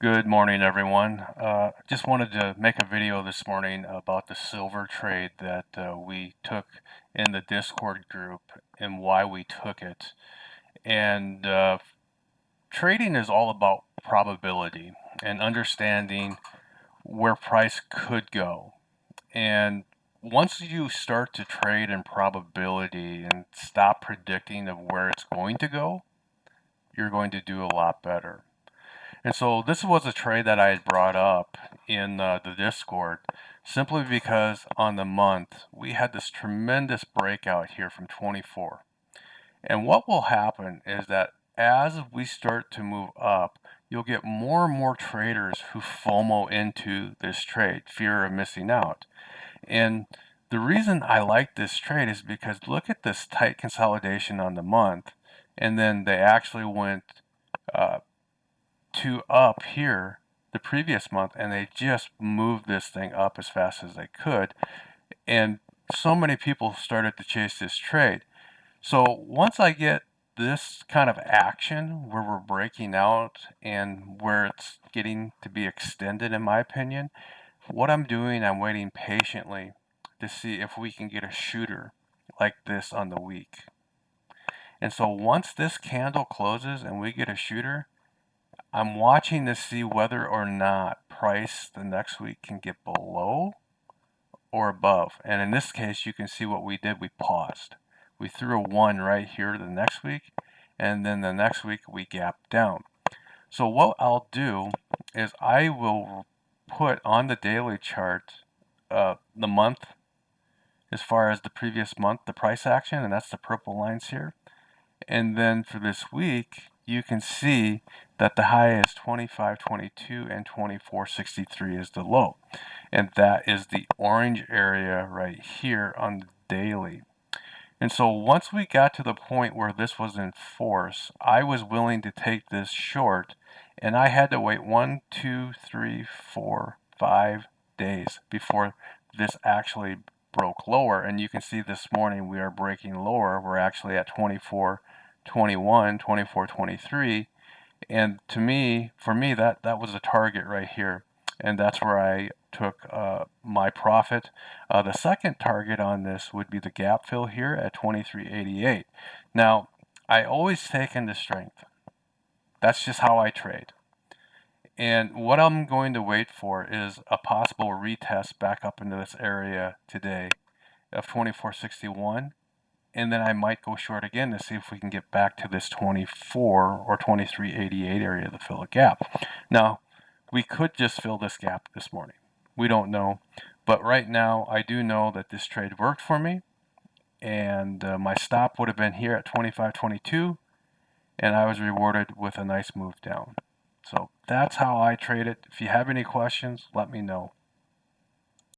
Good morning, everyone. Just wanted to make a video this morning about the silver trade that we took in the Discord group and why we took it. And trading is all about probability and understanding where price could go. And once you start to trade in probability and stop predicting of where it's going to go, you're going to do a lot better. And so this was a trade that I had brought up in the Discord simply because on the month we had this tremendous breakout here from 24. And what will happen is that as we start to move up, you'll get more and more traders who FOMO into this trade, fear of missing out. And the reason I like this trade is because look at this tight consolidation on the month, and then they actually went to up here the previous month, and they just moved this thing up as fast as they could, and so many people started to chase this trade. So once I get this kind of action where we're breaking out and where it's getting to be extended, in my opinion, what I'm doing, I'm waiting patiently to see if we can get a shooter like this on the week. And so once this candle closes and we get a shooter, I'm watching to see whether or not price the next week can get below or above. And in this case, you can see what we did. We paused. We threw a 1 right here the next week, and then the next week we gapped down. So what I'll do is I will put on the daily chart the month as far as the previous month, the price action, and that's the purple lines here. And then for this week, you can see that the high is 25.22 and 24.63 is the low. And that is the orange area right here on the daily. And so once we got to the point where this was in force, I was willing to take this short, and I had to wait 1, 2, 3, 4, 5 days before this actually broke lower. And you can see this morning we are breaking lower. We're actually at 24.21, 24.23, and to me, for me, that was a target right here, and that's where I took my profit. The second target on this would be the gap fill here at 23.88. Now, I always take into strength. That's just how I trade. And what I'm going to wait for is a possible retest back up into this area today of 24.61, and then I might go short again to see if we can get back to this 24 or 23.88 area to fill a gap. Now, we could just fill this gap this morning. We don't know. But right now, I do know that this trade worked for me, and my stop would have been here at 25.22, and I was rewarded with a nice move down. So that's how I trade it. If you have any questions, let me know.